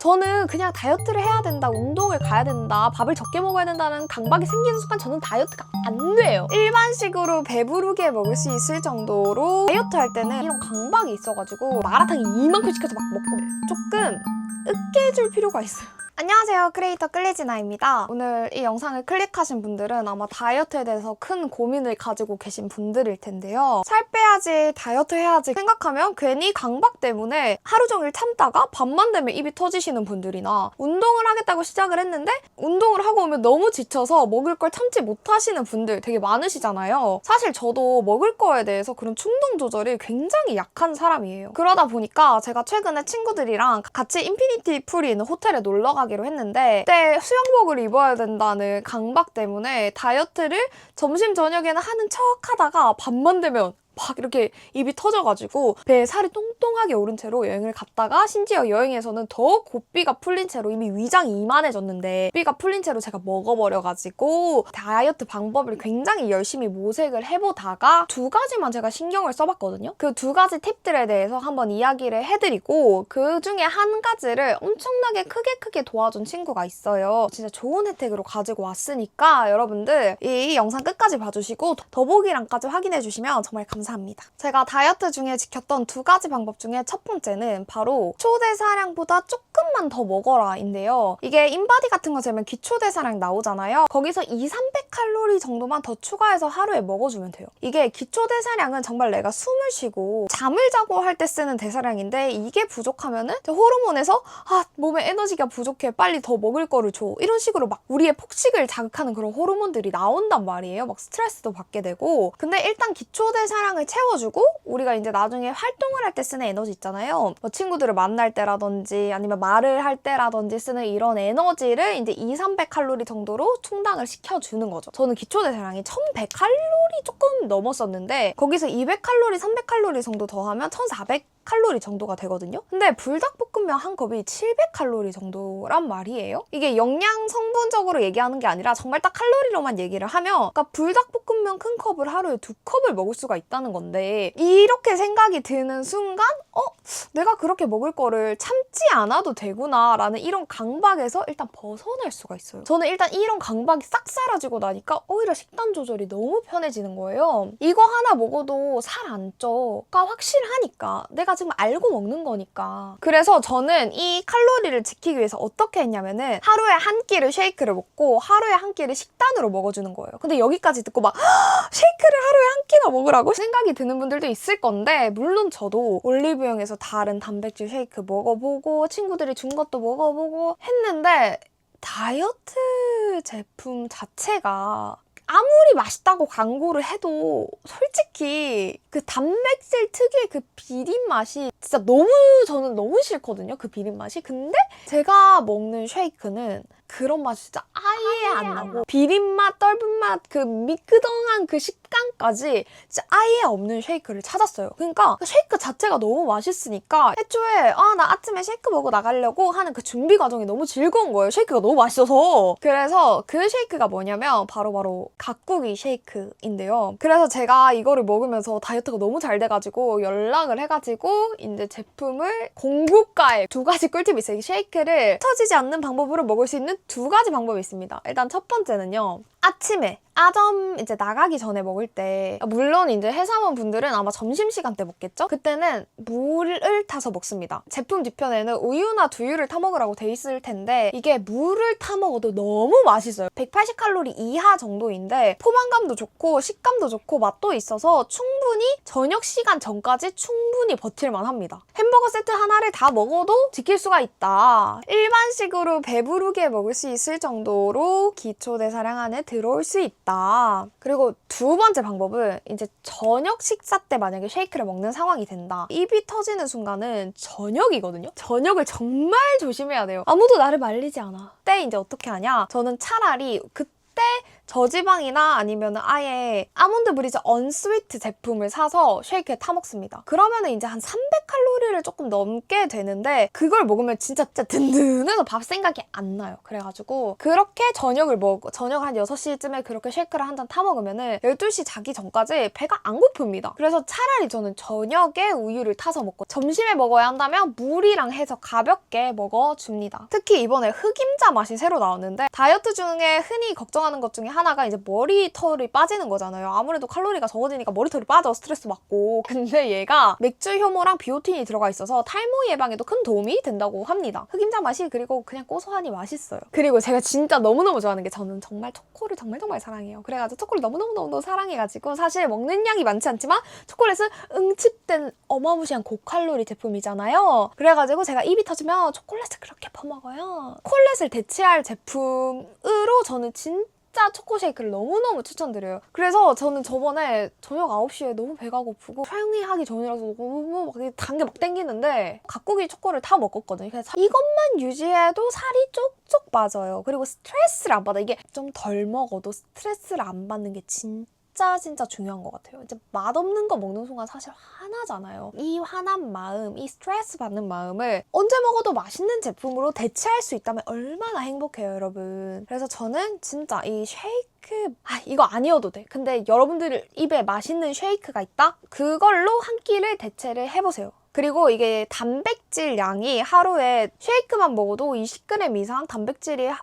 저는 그냥 다이어트를 해야 된다, 운동을 가야 된다, 밥을 적게 먹어야 된다는 강박이 생기는 순간 저는 다이어트가 안 돼요. 일반식으로 배부르게 먹을 수 있을 정도로 다이어트 할 때는 이런 강박이 있어가지고 마라탕 이만큼 시켜서 막 먹고 조금 으깨줄 필요가 있어요. 안녕하세요, 크리에이터 끌리지나입니다. 오늘 이 영상을 클릭하신 분들은 아마 다이어트에 대해서 큰 고민을 가지고 계신 분들일 텐데요. 살 빼야지, 다이어트 해야지 생각하면 괜히 강박 때문에 하루 종일 참다가 밤만 되면 입이 터지시는 분들이나, 운동을 하겠다고 시작을 했는데 운동을 하고 오면 너무 지쳐서 먹을 걸 참지 못하시는 분들 되게 많으시잖아요. 사실 저도 먹을 거에 대해서 그런 충동 조절이 굉장히 약한 사람이에요. 그러다 보니까 제가 최근에 친구들이랑 같이 인피니티 풀이 있는 호텔에 놀러 가기로 했는데, 그때 수영복을 입어야 된다는 강박 때문에 다이어트를 점심 저녁에는 하는 척 하다가 밤만 되면 막 이렇게 입이 터져가지고 배에 살이 똥똥하게 오른 채로 여행을 갔다가, 심지어 여행에서는 더 고삐가 풀린 채로 이미 위장이 이만해졌는데 고삐가 풀린 채로 제가 먹어버려가지고 다이어트 방법을 굉장히 열심히 모색을 해보다가 두 가지만 제가 신경을 써봤거든요. 그 두 가지 팁들에 대해서 한번 이야기를 해드리고, 그 중에 한 가지를 엄청나게 크게 도와준 친구가 있어요. 진짜 좋은 혜택으로 가지고 왔으니까 여러분들 이 영상 끝까지 봐주시고 더보기란까지 확인해주시면 정말 감사합니다. 제가 다이어트 중에 지켰던 두 가지 방법 중에 첫 번째는 바로 기초대사량보다 조금만 더 먹어라 인데요. 이게 인바디 같은 거 재면 기초대사량 나오잖아요. 거기서 200~300칼로리 정도만 더 추가해서 하루에 먹어주면 돼요. 이게 기초대사량은 정말 내가 숨을 쉬고 잠을 자고 할 때 쓰는 대사량인데, 이게 부족하면은 호르몬에서 몸에 에너지가 부족해, 빨리 더 먹을 거를 줘, 이런 식으로 막 우리의 폭식을 자극하는 그런 호르몬들이 나온단 말이에요. 막 스트레스도 받게 되고. 근데 일단 기초대사량을 채워주고 우리가 이제 나중에 활동을 할 때 쓰는 에너지 있잖아요. 뭐 친구들을 만날 때라든지 아니면 말을 할 때라든지 쓰는 이런 에너지를 이제 200~300칼로리 정도로 충당을 시켜주는 거죠. 저는 기초대사량이 1100칼로리 조금 넘었었는데 거기서 200칼로리, 300칼로리 정도 더하면 1400칼로리 정도가 되거든요. 근데 불닭볶음면 한 컵이 700칼로리 정도란 말이에요. 이게 영양 성분적으로 얘기하는 게 아니라 정말 딱 칼로리로만 얘기를 하면, 그러니까 불닭볶음면 큰 컵을 하루에 2컵을 먹을 수가 있다는 건데, 이렇게 생각이 드는 순간 내가 그렇게 먹을 거를 참지 않아도 되구나 라는 이런 강박에서 일단 벗어날 수가 있어요. 저는 일단 이런 강박이 싹 사라지고 나니까 오히려 식단 조절이 너무 편해지는 거예요. 이거 하나 먹어도 살 안 쪄가 확실하니까, 내가 지금 알고 먹는 거니까. 그래서 저는 이 칼로리를 지키기 위해서 어떻게 했냐면은 하루에 한 끼를 쉐이크를 먹고 하루에 한 끼를 식단으로 먹어주는 거예요. 근데 여기까지 듣고 막 쉐이크를 하루에 한 끼나 먹으라고 생각이 드는 분들도 있을 건데, 물론 저도 올리브영에서 다른 단백질 쉐이크 먹어보고 친구들이 준 것도 먹어보고 했는데, 다이어트 제품 자체가 아무리 맛있다고 광고를 해도 솔직히 그 단백질 특유의 그 비린 맛이 진짜 저는 너무 싫거든요, 그 비린 맛이. 근데 제가 먹는 쉐이크는 그런 맛이 진짜 아예 안 나고, 비린맛, 떫은맛, 그 미끄덩한 그 식감까지 진짜 아예 없는 쉐이크를 찾았어요. 그러니까 그 쉐이크 자체가 너무 맛있으니까 애초에 나 아침에 쉐이크 먹고 나가려고 하는 그 준비 과정이 너무 즐거운 거예요. 쉐이크가 너무 맛있어서. 그래서 그 쉐이크가 뭐냐면 바로 가꾸기 쉐이크인데요. 그래서 제가 이거를 먹으면서 다이어트가 너무 잘 돼가지고 연락을 해가지고 이제 제품을 공급가에 두 가지 꿀팁이 있어요. 이 쉐이크를 터지지 않는 방법으로 먹을 수 있는 두 가지 방법이 있습니다. 일단 첫 번째는요, 아침에 아점 이제 나가기 전에 먹을 때, 물론 이제 회사원 분들은 아마 점심시간 때 먹겠죠? 그때는 물을 타서 먹습니다. 제품 뒤편에는 우유나 두유를 타 먹으라고 돼 있을 텐데, 이게 물을 타 먹어도 너무 맛있어요. 180칼로리 이하 정도인데 포만감도 좋고 식감도 좋고 맛도 있어서 충분히 저녁 시간 전까지 충분히 버틸만 합니다. 햄버거 세트 하나를 다 먹어도 지킬 수가 있다. 일반식으로 배부르게 먹을 수 있을 정도로 기초대사량 안에 들어올 수 있다. 그리고 두 번째 방법은 이제 저녁 식사 때 만약에 쉐이크를 먹는 상황이 된다. 입이 터지는 순간은 저녁이거든요. 저녁을 정말 조심해야 돼요. 아무도 나를 말리지 않아. 그때 이제 어떻게 하냐? 저는 차라리 그때 저지방이나 아니면 아예 아몬드 브리즈 언스위트 제품을 사서 쉐이크에 타 먹습니다. 그러면은 이제 한 300칼로리를 조금 넘게 되는데 그걸 먹으면 진짜 든든해서 밥 생각이 안 나요. 그래가지고 그렇게 저녁을 먹고 저녁 한 6시쯤에 그렇게 쉐이크를 한 잔 타 먹으면은 12시 자기 전까지 배가 안 고픕니다. 그래서 차라리 저는 저녁에 우유를 타서 먹고 점심에 먹어야 한다면 물이랑 해서 가볍게 먹어줍니다. 특히 이번에 흑임자 맛이 새로 나왔는데 다이어트 중에 흔히 걱정하는 것 중에 하나가 이제 머리털이 빠지는 거잖아요. 아무래도 칼로리가 적어지니까 머리털이 빠져 스트레스 받고. 근데 얘가 맥주 효모랑 비오틴이 들어가 있어서 탈모 예방에도 큰 도움이 된다고 합니다. 흑임자 맛이 그리고 그냥 고소하니 맛있어요. 그리고 제가 진짜 너무너무 좋아하는 게 저는 정말 초코를 정말 사랑해요. 그래가지고 초코를 너무너무 사랑해가지고 사실 먹는 양이 많지 않지만 초콜릿은 응집된 어마무시한 고칼로리 제품이잖아요. 그래가지고 제가 입이 터지면 초콜릿을 그렇게 퍼먹어요. 초콜릿을 대체할 제품으로 저는 진짜 초코 쉐이크를 너무너무 추천드려요. 그래서 저는 저번에 저녁 9시에 너무 배가 고프고 촬영하기 전이라서 너무 단 게 막 땡기는데 각고기 초코를 다 먹었거든요. 그래서 이것만 유지해도 살이 쪽쪽 빠져요. 그리고 스트레스를 안 받아. 이게 좀 덜 먹어도 스트레스를 안 받는 게 진짜 중요한 것 같아요. 이제 맛없는 거 먹는 순간 사실 화나잖아요. 이 화난 마음, 이 스트레스 받는 마음을 언제 먹어도 맛있는 제품으로 대체할 수 있다면 얼마나 행복해요, 여러분. 그래서 저는 진짜 이 쉐이크 이거 아니어도 돼. 근데 여러분들 입에 맛있는 쉐이크가 있다? 그걸로 한 끼를 대체를 해보세요. 그리고 이게 단백질 양이 하루에 쉐이크만 먹어도 20g 이상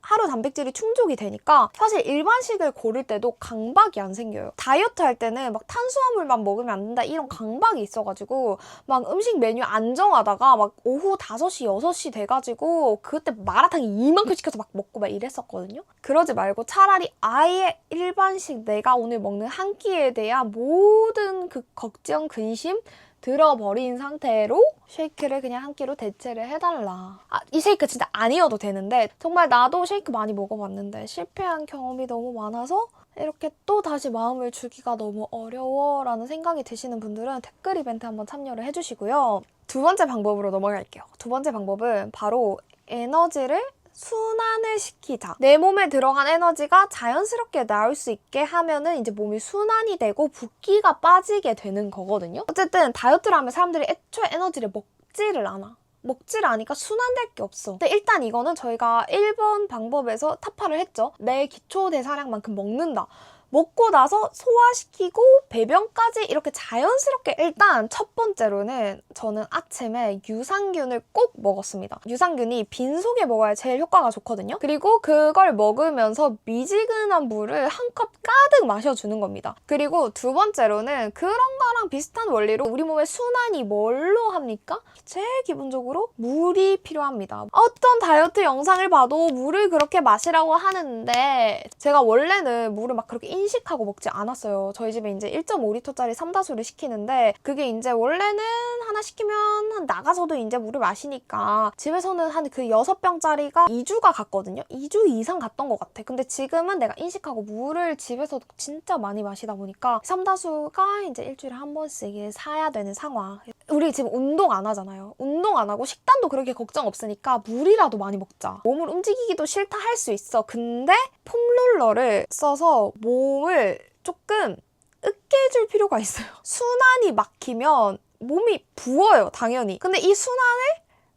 하루 단백질이 충족이 되니까 사실 일반식을 고를 때도 강박이 안 생겨요. 다이어트 할 때는 막 탄수화물만 먹으면 안 된다 이런 강박이 있어가지고 막 음식 메뉴 안 정하다가 막 오후 5시, 6시 돼가지고 그때 마라탕 이만큼 시켜서 막 먹고 막 이랬었거든요. 그러지 말고 차라리 아예 일반식 내가 오늘 먹는 한 끼에 대한 모든 그 걱정, 근심 들어버린 상태로 쉐이크를 그냥 한 끼로 대체를 해달라. 이 쉐이크 진짜 아니어도 되는데 정말 나도 쉐이크 많이 먹어봤는데 실패한 경험이 너무 많아서 이렇게 또 다시 마음을 주기가 너무 어려워라는 생각이 드시는 분들은 댓글 이벤트 한번 참여를 해주시고요. 두 번째 방법으로 넘어갈게요. 두 번째 방법은 바로 에너지를 순환을 시키자. 내 몸에 들어간 에너지가 자연스럽게 나올 수 있게 하면은 이제 몸이 순환이 되고 붓기가 빠지게 되는 거거든요. 어쨌든 다이어트를 하면 사람들이 애초에 에너지를 먹지를 않으니까 순환될 게 없어. 근데 일단 이거는 저희가 1번 방법에서 타파를 했죠. 내 기초 대사량만큼 먹는다. 먹고 나서 소화시키고 배변까지 이렇게 자연스럽게 일단 첫 번째로는 저는 아침에 유산균을 꼭 먹었습니다. 유산균이 빈속에 먹어야 제일 효과가 좋거든요. 그리고 그걸 먹으면서 미지근한 물을 한 컵 가득 마셔주는 겁니다. 그리고 두 번째로는 그런 거랑 비슷한 원리로 우리 몸의 순환이 뭘로 합니까? 제일 기본적으로 물이 필요합니다. 어떤 다이어트 영상을 봐도 물을 그렇게 마시라고 하는데 제가 원래는 물을 막 그렇게 인식하고 먹지 않았어요. 저희 집에 이제 1.5리터짜리 삼다수를 시키는데 그게 이제 원래는 하나 시키면 나가서도 이제 물을 마시니까 집에서는 한 그 6병짜리가 2주가 갔거든요. 2주 이상 갔던 것 같아. 근데 지금은 내가 인식하고 물을 집에서 진짜 많이 마시다 보니까 삼다수가 이제 일주일에 한 번씩 사야 되는 상황. 우리 지금 운동 안 하잖아요. 운동 안 하고 식단도 그렇게 걱정 없으니까 물이라도 많이 먹자. 몸을 움직이기도 싫다 할 수 있어. 근데 폼롤러를 써서 몸을 조금 으깨 줄 필요가 있어요. 순환이 막히면 몸이 부어요, 당연히. 근데 이 순환을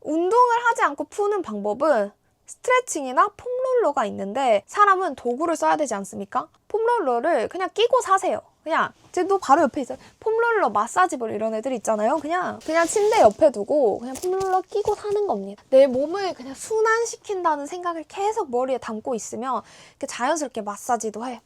운동을 하지 않고 푸는 방법은 스트레칭이나 폼롤러가 있는데 사람은 도구를 써야 되지 않습니까? 폼롤러를 그냥 끼고 사세요. 그냥 지금 또 바로 옆에 있어요. 폼롤러 마사지볼 이런 애들 있잖아요. 그냥 침대 옆에 두고 그냥 폼롤러 끼고 사는 겁니다. 내 몸을 그냥 순환시킨다는 생각을 계속 머리에 담고 있으면 이렇게 자연스럽게 마사지도 해.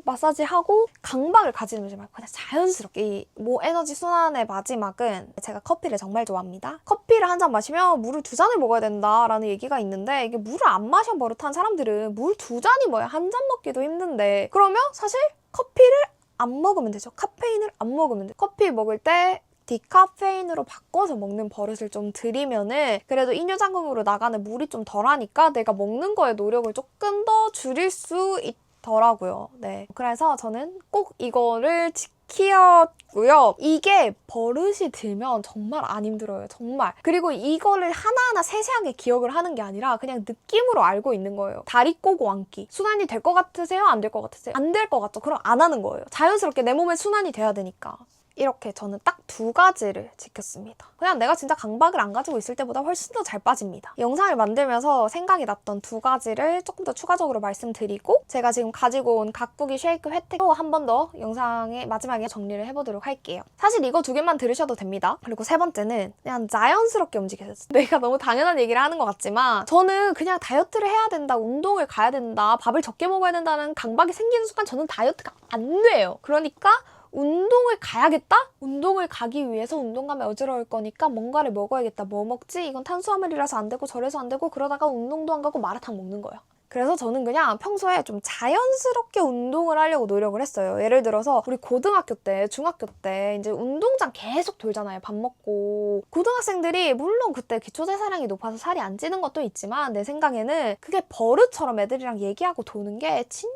마사지하고 강박을 가지지 말고 그냥 자연스럽게 이 에너지 순환의 마지막은 제가 커피를 정말 좋아합니다. 커피를 한 잔 마시면 물을 2잔을 먹어야 된다라는 얘기가 있는데 이게 물을 안 마셔 버릇한 사람들은 물 2잔이 뭐야? 한 잔 먹기도 힘든데 그러면 사실 커피를 안 먹으면 되죠. 카페인을 안 먹으면 돼요. 커피 먹을 때 디카페인으로 바꿔서 먹는 버릇을 좀 들이면은 그래도 이뇨작용으로 나가는 물이 좀 덜하니까 내가 먹는 거에 노력을 조금 더 줄일 수 더라고요. 네. 그래서 저는 꼭 이거를 지켰고요. 이게 버릇이 들면 정말 안 힘들어요. 정말. 그리고 이거를 하나하나 세세하게 기억을 하는 게 아니라 그냥 느낌으로 알고 있는 거예요. 다리 꼬고 앉기. 순환이 될 것 같으세요? 안 될 것 같으세요? 안 될 것 같죠? 그럼 안 하는 거예요. 자연스럽게 내 몸에 순환이 돼야 되니까. 이렇게 저는 딱 2가지를 지켰습니다. 그냥 내가 진짜 강박을 안 가지고 있을 때보다 훨씬 더 잘 빠집니다. 영상을 만들면서 생각이 났던 2가지를 조금 더 추가적으로 말씀드리고 제가 지금 가지고 온 가꾸기 쉐이크 혜택도 한 번 더 영상의 마지막에 정리를 해보도록 할게요. 사실 이거 2개만 들으셔도 됩니다. 그리고 3번째는 그냥 자연스럽게 움직여요. 내가 너무 당연한 얘기를 하는 것 같지만 저는 그냥 다이어트를 해야 된다, 운동을 가야 된다, 밥을 적게 먹어야 된다는 강박이 생기는 순간 저는 다이어트가 안 돼요. 그러니까 운동을 가야겠다? 운동을 가기 위해서 운동 가면 어지러울 거니까 뭔가를 먹어야겠다. 뭐 먹지? 이건 탄수화물이라서 안 되고 저래서 안 되고 그러다가 운동도 안 가고 마라탕 먹는 거예요. 그래서 저는 그냥 평소에 좀 자연스럽게 운동을 하려고 노력을 했어요. 예를 들어서 우리 고등학교 때, 중학교 때 이제 운동장 계속 돌잖아요. 밥 먹고. 고등학생들이 물론 그때 기초대사량이 높아서 살이 안 찌는 것도 있지만 내 생각에는 그게 버릇처럼 애들이랑 얘기하고 도는 게 진짜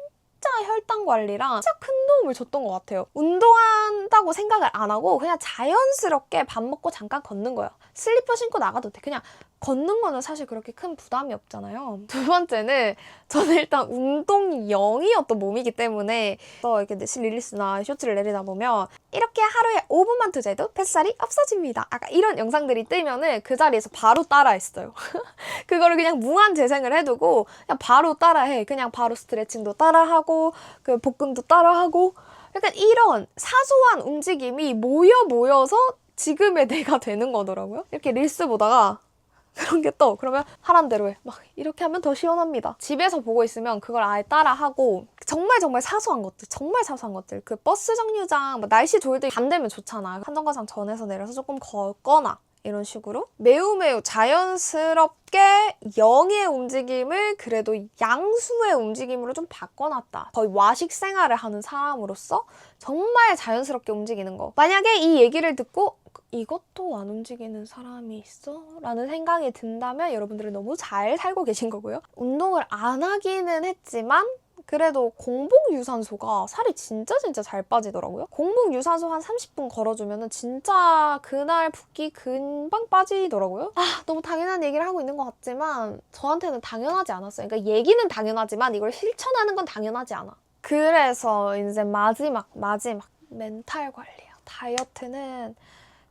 혈당 관리랑 진짜 큰 도움을 줬던 것 같아요. 운동한다고 생각을 안 하고 그냥 자연스럽게 밥 먹고 잠깐 걷는 거예요. 슬리퍼 신고 나가도 돼. 그냥 걷는 거는 사실 그렇게 큰 부담이 없잖아요. 2번째는 저는 일단 운동이 0이었던 몸이기 때문에 이렇게 릴리스나 쇼츠를 내리다 보면 이렇게 하루에 5분만 투자해도 뱃살이 없어집니다. 약간 이런 영상들이 뜨면은 그 자리에서 바로 따라했어요. 그거를 그냥 무한 재생을 해두고 그냥 바로 따라해. 그냥 바로 스트레칭도 따라하고 그 복근도 따라하고 약간 이런 사소한 움직임이 모여서 지금의 내가 되는 거더라고요. 이렇게 릴스 보다가 그런 게 떠. 그러면 하란 대로 해. 막 이렇게 하면 더 시원합니다. 집에서 보고 있으면 그걸 아예 따라하고 정말 사소한 것들, 정말 사소한 것들. 그 버스 정류장 날씨 좋을 때 밤 되면 좋잖아. 한정거장 전에서 내려서 조금 걷거나 이런 식으로 매우 자연스럽게 0의 움직임을 그래도 양수의 움직임으로 좀 바꿔놨다. 거의 와식 생활을 하는 사람으로서 정말 자연스럽게 움직이는 거. 만약에 이 얘기를 듣고 이것도 안 움직이는 사람이 있어? 라는 생각이 든다면 여러분들은 너무 잘 살고 계신 거고요. 운동을 안 하기는 했지만 그래도 공복 유산소가 살이 진짜 잘 빠지더라고요. 공복 유산소 한 30분 걸어주면 진짜 그날 붓기 금방 빠지더라고요. 너무 당연한 얘기를 하고 있는 것 같지만 저한테는 당연하지 않았어요. 그러니까 얘기는 당연하지만 이걸 실천하는 건 당연하지 않아. 그래서 이제 마지막 멘탈 관리예요. 다이어트는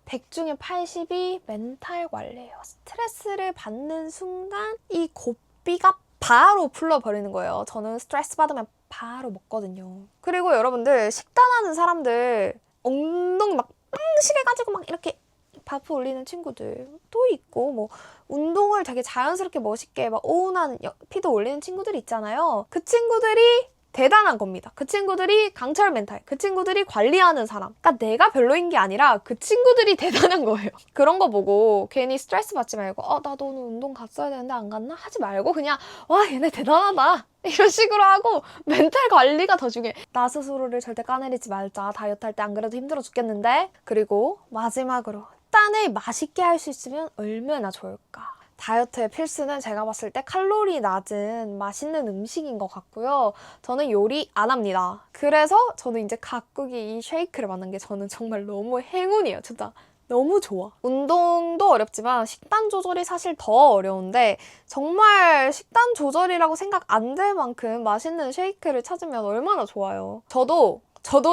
100 중에 80이 멘탈 관리예요. 스트레스를 받는 순간 이 고삐가 바로 풀려버리는 거예요. 저는 스트레스 받으면 바로 먹거든요. 그리고 여러분들 식단하는 사람들 엉덩이 막 빵식 해가지고 막 이렇게 바프 올리는 친구들도 있고 뭐 운동을 되게 자연스럽게 멋있게 막 오운하는 피도 올리는 친구들 있잖아요. 그 친구들이 대단한 겁니다. 그 친구들이 강철 멘탈, 그 친구들이 관리하는 사람. 그러니까 내가 별로인 게 아니라 그 친구들이 대단한 거예요. 그런 거 보고 괜히 스트레스 받지 말고 나도 오늘 운동 갔어야 되는데 안 갔나? 하지 말고 그냥 와 얘네 대단하다. 이런 식으로 하고 멘탈 관리가 더 중요해. 나 스스로를 절대 까내리지 말자. 다이어트 할 때 안 그래도 힘들어 죽겠는데. 그리고 마지막으로 식단을 맛있게 할 수 있으면 얼마나 좋을까. 다이어트의 필수는 제가 봤을 때 칼로리 낮은 맛있는 음식인 것 같고요. 저는 요리 안 합니다. 그래서 저는 이제 가꾸기 이 쉐이크를 만든 게 저는 정말 너무 행운이에요. 진짜 너무 좋아. 운동도 어렵지만 식단 조절이 사실 더 어려운데 정말 식단 조절이라고 생각 안 들 만큼 맛있는 쉐이크를 찾으면 얼마나 좋아요. 저도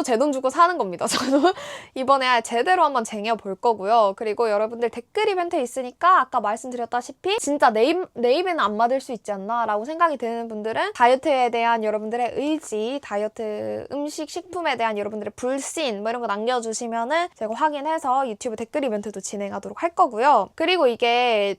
제 돈 주고 사는 겁니다. 저도 이번에 제대로 한번 쟁여볼 거고요. 그리고 여러분들 댓글 이벤트 있으니까 아까 말씀드렸다시피 진짜 내 입에는 안 맞을 수 있지 않나 라고 생각이 드는 분들은 다이어트에 대한 여러분들의 의지, 다이어트 음식, 식품에 대한 여러분들의 불신 뭐 이런 거 남겨주시면은 제가 확인해서 유튜브 댓글 이벤트도 진행하도록 할 거고요. 그리고 이게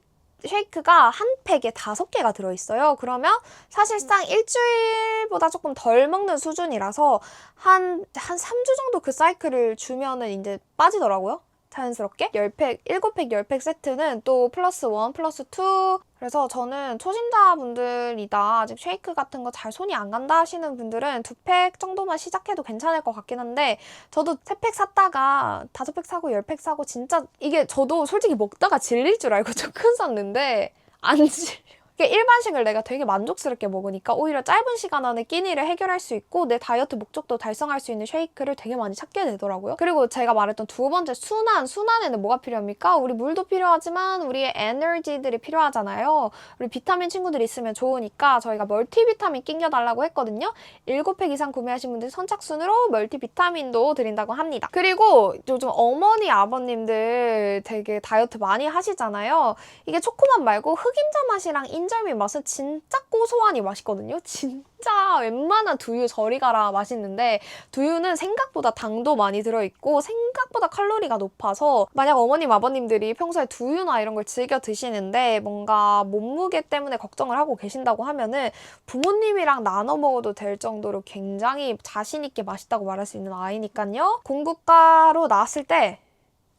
쉐이크가 한 팩에 5개가 들어있어요. 그러면 사실상 일주일보다 조금 덜 먹는 수준이라서 한 3주 정도 그 사이클을 주면은 이제 빠지더라고요. 자연스럽게. 10팩, 7팩 10팩 세트는 또 플러스 1, 플러스 2. 그래서 저는 초심자분들이다. 아직 쉐이크 같은 거 잘 손이 안 간다 하시는 분들은 2팩 정도만 시작해도 괜찮을 것 같긴 한데 저도 3팩 샀다가 5팩 사고 10팩 사고 진짜 이게 저도 솔직히 먹다가 질릴 줄 알고 조금 샀는데 안 질려요. 이게 일반식을 내가 되게 만족스럽게 먹으니까 오히려 짧은 시간 안에 끼니를 해결할 수 있고 내 다이어트 목적도 달성할 수 있는 쉐이크를 되게 많이 찾게 되더라고요. 그리고 제가 말했던 두 번째 순환에는 뭐가 필요합니까? 우리 물도 필요하지만 우리의 에너지들이 필요하잖아요. 우리 비타민 친구들이 있으면 좋으니까 저희가 멀티비타민 낑겨달라고 했거든요. 7팩 이상 구매하신 분들 선착순으로 멀티비타민도 드린다고 합니다. 그리고 요즘 어머니 아버님들 되게 다이어트 많이 하시잖아요. 이게 초코맛 말고 흑임자 맛이랑 인절미 맛은 진짜 고소하니 맛있거든요. 진짜 웬만한 두유 저리 가라 맛있는데 두유는 생각보다 당도 많이 들어있고 생각보다 칼로리가 높아서 만약 어머님 아버님들이 평소에 두유나 이런 걸 즐겨 드시는데 뭔가 몸무게 때문에 걱정을 하고 계신다고 하면은 부모님이랑 나눠 먹어도 될 정도로 굉장히 자신 있게 맛있다고 말할 수 있는 아이니까요. 공급가로 나왔을 때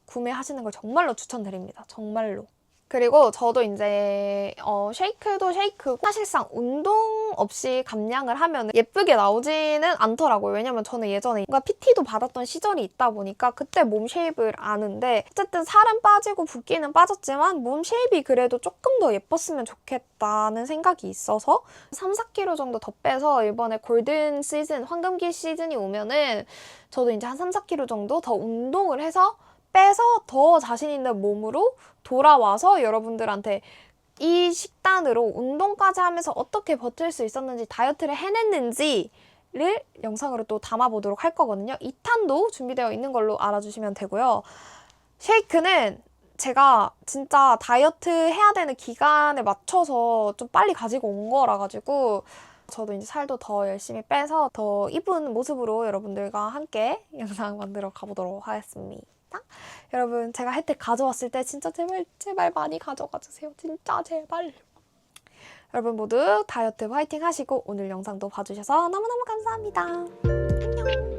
구매하시는 걸 정말로 추천드립니다. 정말로. 그리고 저도 이제 쉐이크도 쉐이크고 사실상 운동 없이 감량을 하면 예쁘게 나오지는 않더라고요. 왜냐면 저는 예전에 뭔가 PT도 받았던 시절이 있다 보니까 그때 몸 쉐입을 아는데 어쨌든 살은 빠지고 붓기는 빠졌지만 몸 쉐입이 그래도 조금 더 예뻤으면 좋겠다는 생각이 있어서 3, 4kg 정도 더 빼서 이번에 골든 시즌, 황금기 시즌이 오면은 저도 이제 한 3, 4kg 정도 더 운동을 해서 빼서 더 자신 있는 몸으로 돌아와서 여러분들한테 이 식단으로 운동까지 하면서 어떻게 버틸 수 있었는지 다이어트를 해냈는지를 영상으로 또 담아보도록 할 거거든요. 2탄도 준비되어 있는 걸로 알아주시면 되고요. 쉐이크는 제가 진짜 다이어트 해야 되는 기간에 맞춰서 좀 빨리 가지고 온 거라 가지고 저도 이제 살도 더 열심히 빼서 더 이쁜 모습으로 여러분들과 함께 영상 만들어 가보도록 하겠습니다. 여러분 제가 혜택 가져왔을 때 진짜 제발 많이 가져가 주세요. 진짜 제발. 여러분 모두 다이어트 화이팅 하시고 오늘 영상도 봐주셔서 너무너무 감사합니다. 안녕.